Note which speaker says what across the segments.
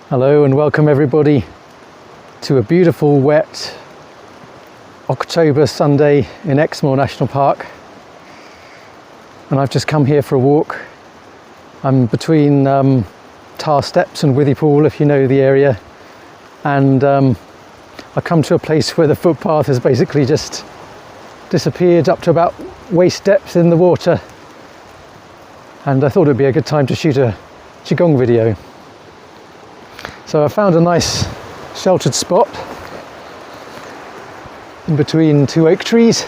Speaker 1: Hello and welcome everybody to a beautiful wet October Sunday in Exmoor National Park, and I've just come here for a walk. I'm between Tar Steps and Withypool, if you know the area, and I come to a place where the footpath has basically just disappeared up to about waist depth in the water, and I thought it would be a good time to shoot a Qigong video. So I found a nice sheltered spot in between two oak trees,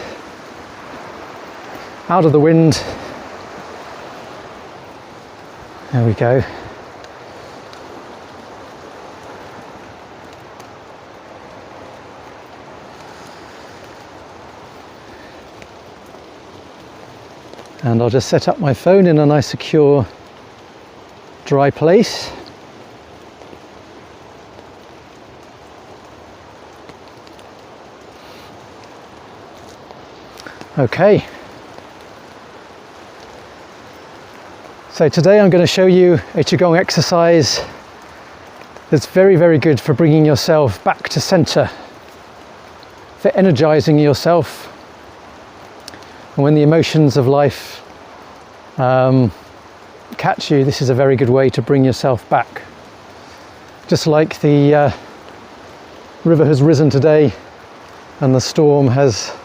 Speaker 1: out of the wind. There we go. And I'll just set up my phone in a nice secure dry place. Okay, so today I'm going to show you a Qigong exercise that's very, very good for bringing yourself back to center, for energizing yourself. And when the emotions of life catch you, this is a very good way to bring yourself back. Just like the river has risen today and the storm has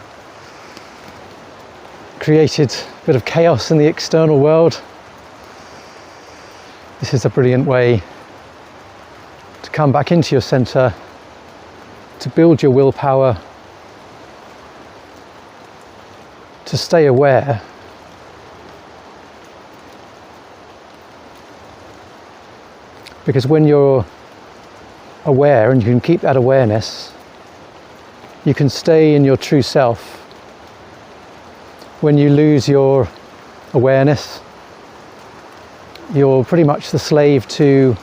Speaker 1: created a bit of chaos in the external world, this is a brilliant way to come back into your center, to build your willpower, to stay aware, because when you're aware and you can keep that awareness, you can stay in your true self. When you lose your awareness, you're pretty much the slave to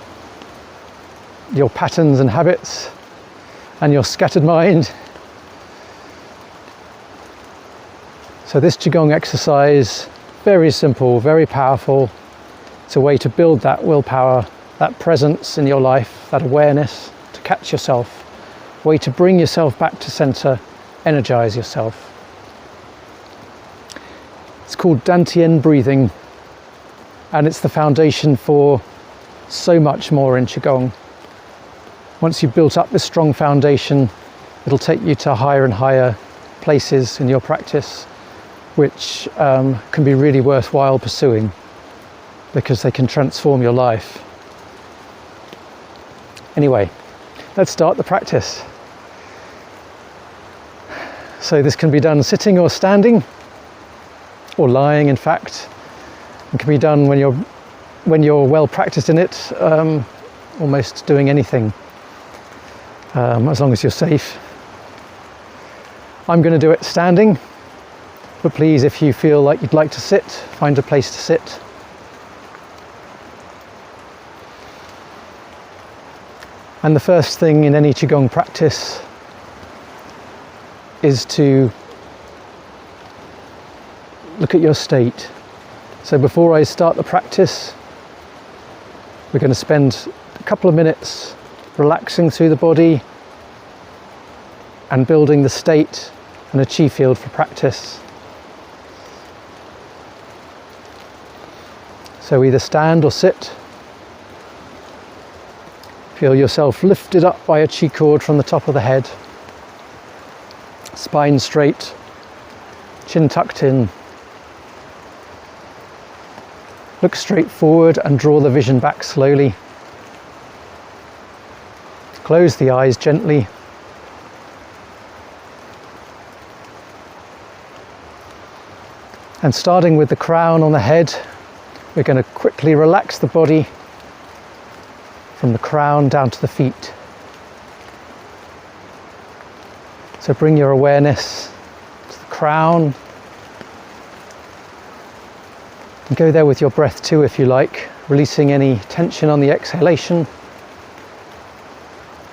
Speaker 1: your patterns and habits and your scattered mind. So this Qigong exercise, very simple, very powerful. It's a way to build that willpower, that presence in your life, that awareness, to catch yourself, a way to bring yourself back to center, energize yourself. It's called Dantian Breathing, and it's the foundation for so much more in Qigong. Once you've built up this strong foundation, it'll take you to higher and higher places in your practice, which can be really worthwhile pursuing because they can transform your life. Anyway, let's start the practice. So this can be done sitting or standing, or lying, in fact, and can be done when you're well practiced in it, almost doing anything, as long as you're safe. I'm going to do it standing, but please, if you feel like you'd like to sit, find a place to sit. And the first thing in any Qigong practice is to look at your state. So before I start the practice, we're going to spend a couple of minutes relaxing through the body and building the state and a chi field for practice. So either stand or sit. Feel yourself lifted up by a chi cord from the top of the head, spine straight, chin tucked in. Look straight forward and draw the vision back slowly. Close the eyes gently. And starting with the crown on the head, we're going to quickly relax the body from the crown down to the feet. So bring your awareness to the crown. And go there with your breath too, if you like, releasing any tension on the exhalation.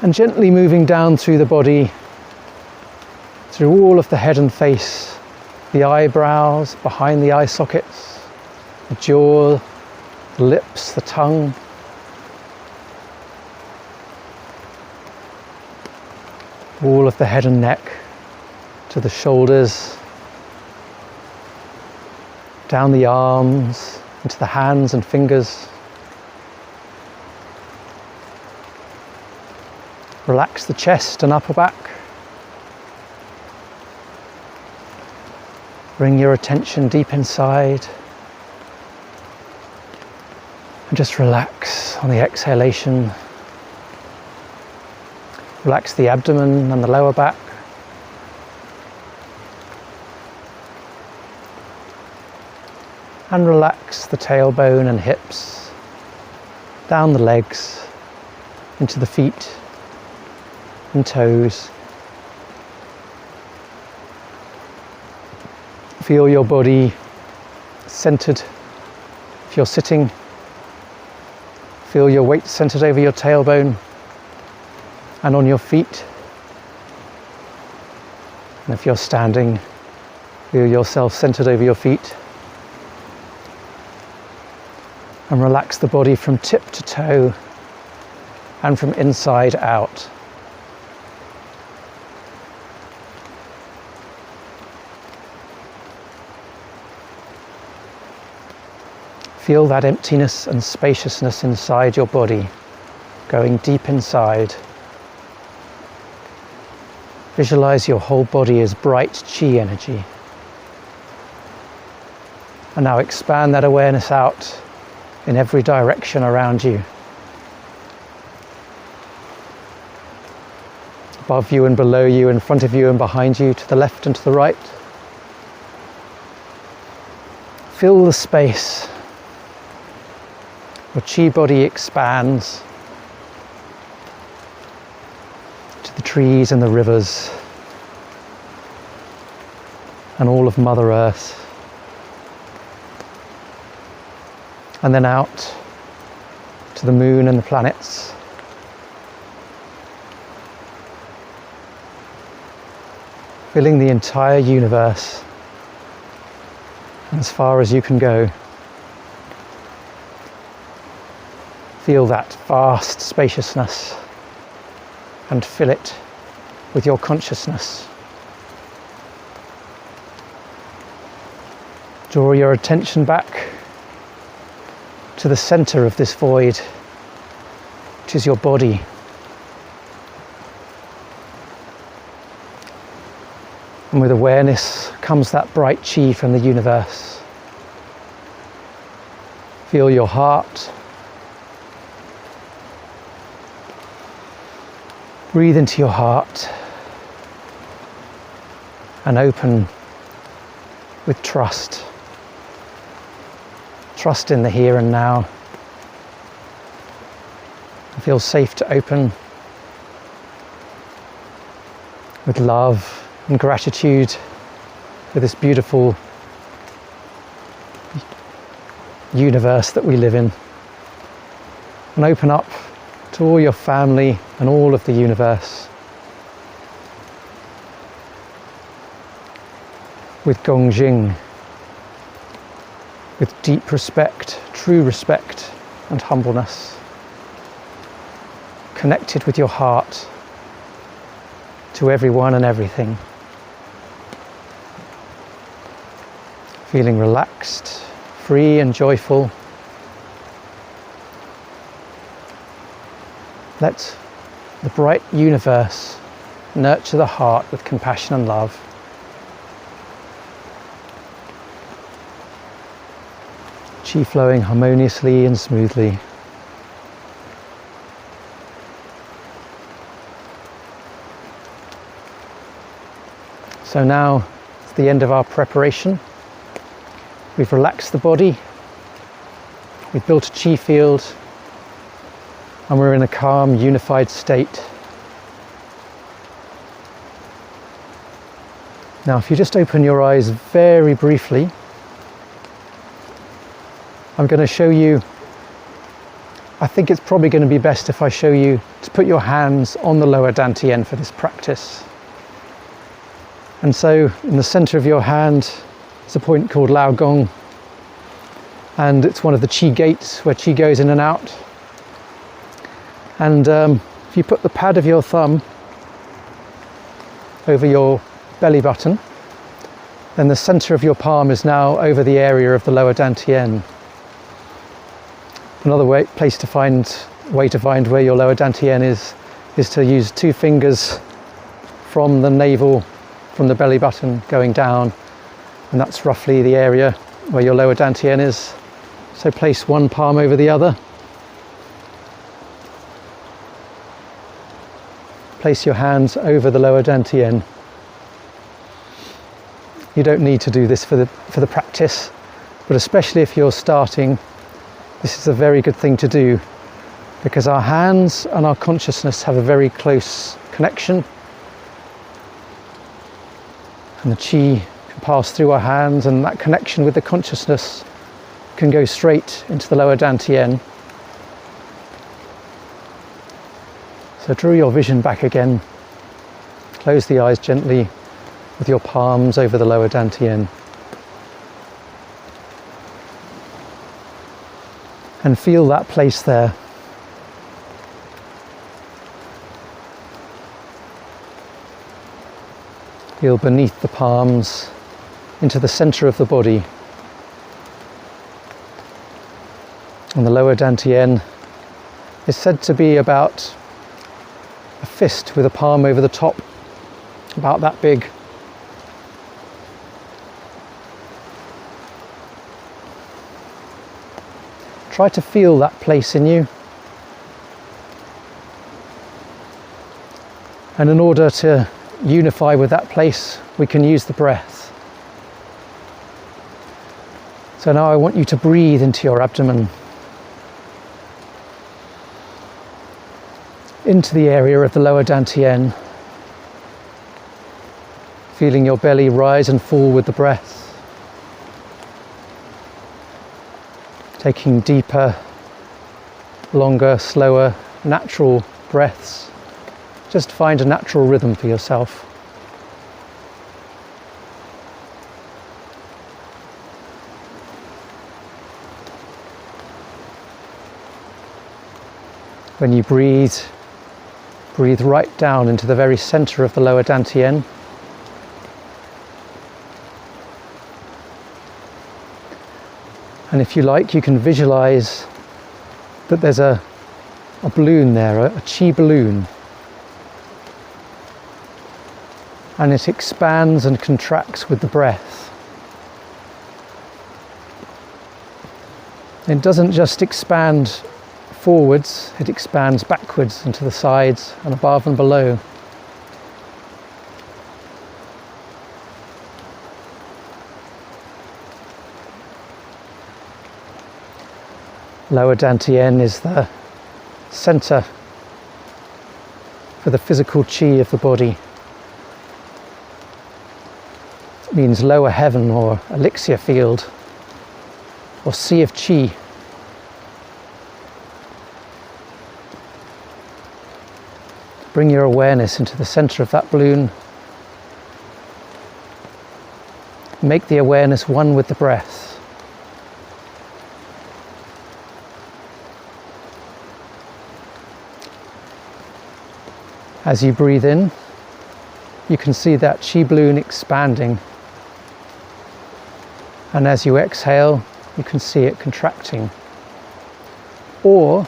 Speaker 1: And gently moving down through the body, through all of the head and face, the eyebrows, behind the eye sockets, the jaw, the lips, the tongue. all of the head and neck, to the shoulders, down the arms, into the hands and fingers. Relax the chest and upper back. Bring your attention deep inside. And just relax on the exhalation. Relax the abdomen and the lower back. And relax the tailbone and hips, down the legs, into the feet and toes. Feel your body centered if you're sitting. Feel your weight centered over your tailbone and on your feet. And if you're standing, feel yourself centered over your feet. And relax the body from tip to toe and from inside out. Feel that emptiness and spaciousness inside your body, going deep inside. Visualize your whole body as bright Qi energy. And now expand that awareness out in every direction around you. Above you and below you, in front of you and behind you, to the left and to the right. Fill the space. Your Qi body expands to the trees and the rivers and all of Mother Earth. And then out to the moon and the planets. Filling the entire universe as far as you can go. Feel that vast spaciousness and fill it with your consciousness. Draw your attention back to the center of this void, which is your body. And with awareness comes that bright Qi from the universe. Feel your heart. Breathe into your heart and open with trust. Trust in the here and now. Feel safe to open with love and gratitude for this beautiful universe that we live in. And open up to all your family and all of the universe with Gongjing, with deep respect, true respect and humbleness, connected with your heart to everyone and everything, feeling relaxed, free and joyful. Let the bright universe nurture the heart with compassion and love. Qi flowing harmoniously and smoothly. So now it's the end of our preparation. We've relaxed the body, we've built a Qi field, and we're in a calm, unified state. Now, if you just open your eyes very briefly, I'm going to show you, I think it's probably going to be best if I show you to put your hands on the lower Dantian for this practice. And so, in the center of your hand is a point called Lao Gong, and it's one of the Qi gates where Qi goes in and out. And if you put the pad of your thumb over your belly button, then the center of your palm is now over the area of the lower Dantian. Another way to find where your lower Dantian is to use 2 fingers from the navel, from the belly button going down, and that's roughly the area where your lower Dantian is. So place one palm over the other. Place your hands over the lower Dantian. You don't need to do this for the practice, but especially if you're starting, this is a very good thing to do, because our hands and our consciousness have a very close connection, and the qi can pass through our hands, and that connection with the consciousness can go straight into the lower Dantian. So draw your vision back again, close the eyes gently with your palms over the lower Dantian, and feel that place there. Feel beneath the palms into the center of the body. And the lower Dantian is said to be about a fist with a palm over the top, about that big. Try to feel that place in you. And in order to unify with that place, we can use the breath. So now I want you to breathe into your abdomen, into the area of the lower Dantian, feeling your belly rise and fall with the breath. Taking deeper, longer, slower, natural breaths. Just find a natural rhythm for yourself. When you breathe, breathe right down into the very center of the lower Dantian. And if you like, you can visualize that there's a balloon there, a qi balloon. And it expands and contracts with the breath. It doesn't just expand forwards, it expands backwards and to the sides and above and below. Lower Dantian is the center for the physical qi of the body. It means lower heaven or elixir field or sea of qi. Bring your awareness into the center of that balloon. Make the awareness one with the breath. As you breathe in, you can see that qi balloon expanding. And as you exhale, you can see it contracting. Or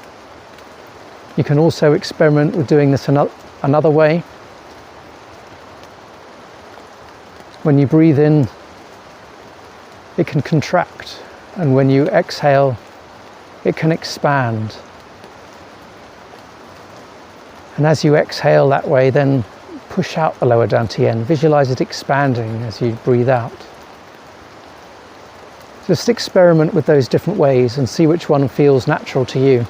Speaker 1: you can also experiment with doing this another way. When you breathe in, it can contract, and when you exhale, it can expand. And as you exhale that way, then push out the lower Dantian. Visualize it expanding as you breathe out. Just experiment with those different ways and see which one feels natural to you.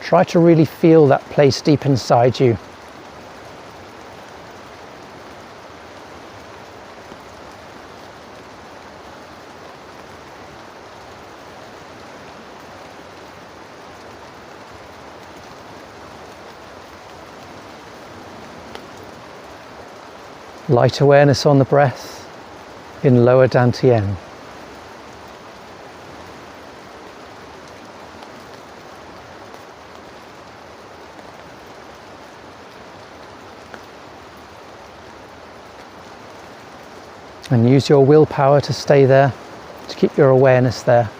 Speaker 1: Try to really feel that place deep inside you. Light awareness on the breath in lower Dantian. And use your willpower to stay there, to keep your awareness there.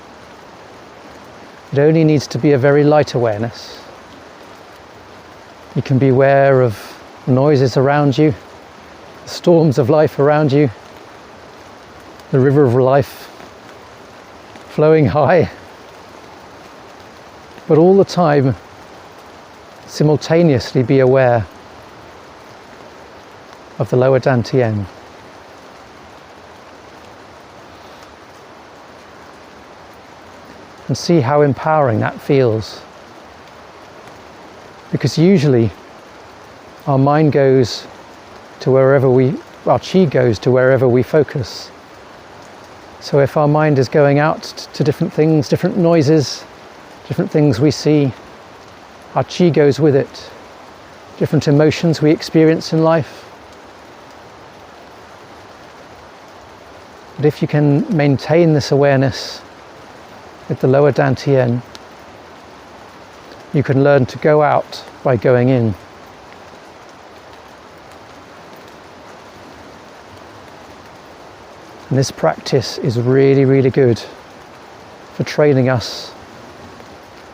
Speaker 1: It only needs to be a very light awareness. You can be aware of noises around you, the storms of life around you, the river of life flowing high, but all the time simultaneously be aware of the lower Dantian. And see how empowering that feels. Because usually our mind goes to wherever our Qi goes to wherever we focus. So if our mind is going out to different things, different noises, different things we see, our Qi goes with it. Different emotions we experience in life. But if you can maintain this awareness with the lower Dantian, you can learn to go out by going in. And this practice is really, really good for training us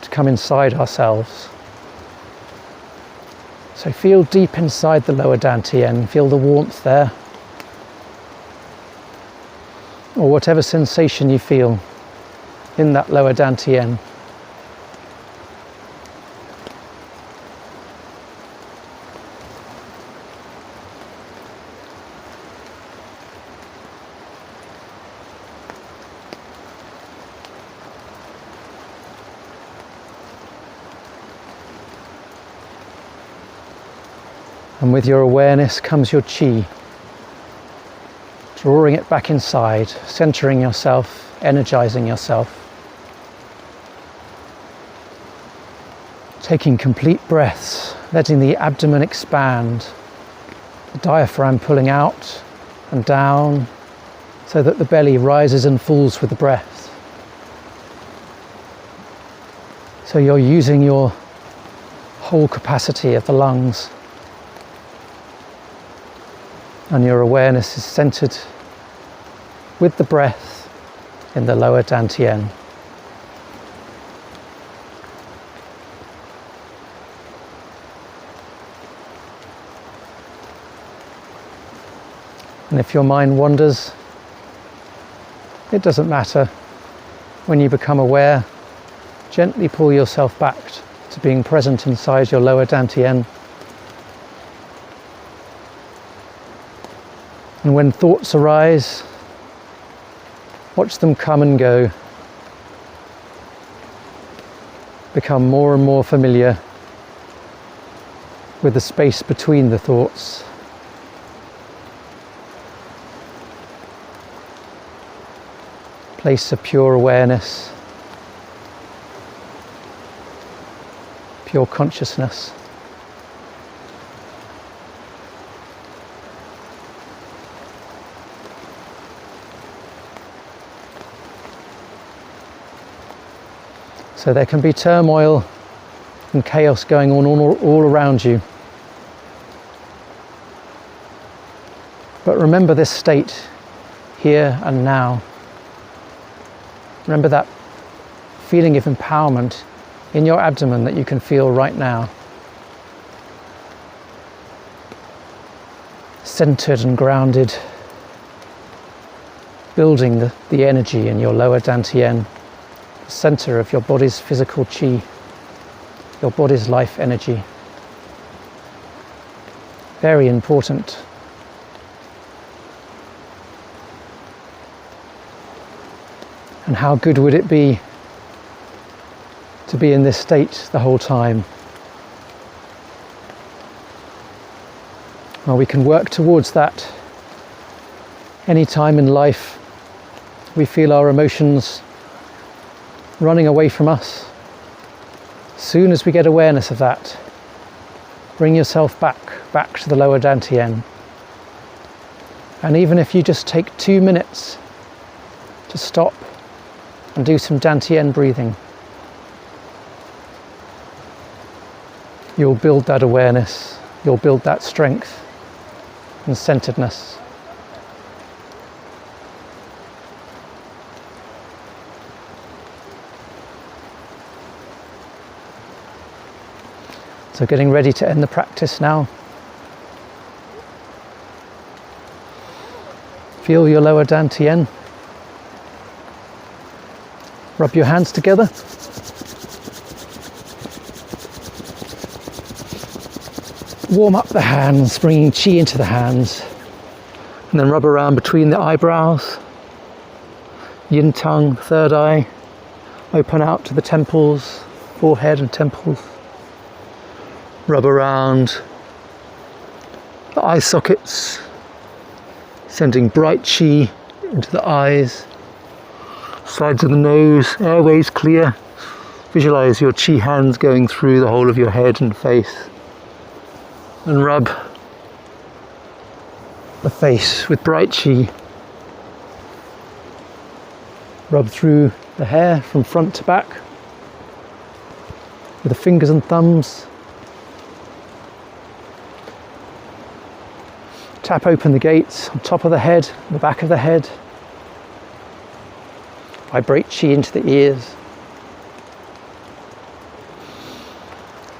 Speaker 1: to come inside ourselves. So feel deep inside the lower Dantian, feel the warmth there, or whatever sensation you feel in that lower Dantian. And with your awareness comes your Qi, drawing it back inside, centering yourself, energizing yourself. Taking complete breaths, letting the abdomen expand, the diaphragm pulling out and down so that the belly rises and falls with the breath. So you're using your whole capacity of the lungs, and your awareness is centered with the breath in the lower Dantian. And if your mind wanders, it doesn't matter. When you become aware, gently pull yourself back to being present inside your lower Dantian. And when thoughts arise, watch them come and go. Become more and more familiar with the space between the thoughts. Place of pure awareness, pure consciousness. So there can be turmoil and chaos going on all around you. But remember this state here and now. Remember that feeling of empowerment in your abdomen that you can feel right now. Centered and grounded, building the energy in your lower Dantian, the center of your body's physical Qi, your body's life energy. Very important. And how good would it be to be in this state the whole time? Well, we can work towards that. Any time in life we feel our emotions running away from us, as soon as we get awareness of that, bring yourself back to the lower Dantian. And even if you just take 2 minutes to stop and do some Dantian breathing, you'll build that awareness, you'll build that strength and centeredness. So getting ready to end the practice now. Feel your lower Dantian. Rub your hands together. Warm up the hands, bringing Qi into the hands. And then rub around between the eyebrows. Yin tongue, third eye. Open out to the temples, forehead and temples. Rub around the eye sockets, sending bright Qi into the eyes, sides of the nose, airways clear. Visualize your Qi hands going through the whole of your head and face. And rub the face with bright Qi. Rub through the hair from front to back with the fingers and thumbs. Tap open the gates on top of the head, the back of the head. Vibrate Qi into the ears.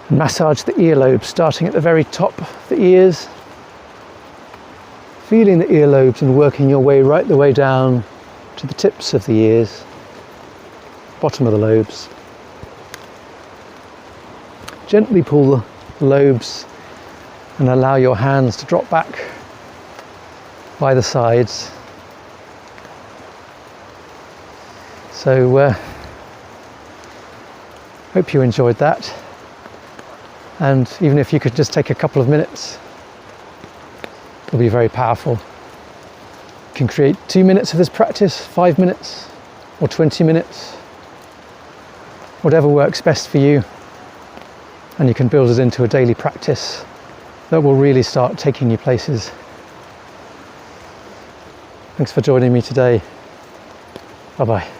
Speaker 1: And massage the earlobes, starting at the very top of the ears. Feeling the earlobes and working your way right the way down to the tips of the ears, bottom of the lobes. Gently pull the lobes and allow your hands to drop back by the sides. So hope you enjoyed that, and even if you could just take a couple of minutes, it'll be very powerful. You can create 2 minutes of this practice, 5 minutes or 20 minutes, whatever works best for you, and you can build it into a daily practice that will really start taking you places. Thanks for joining me today. Bye-bye.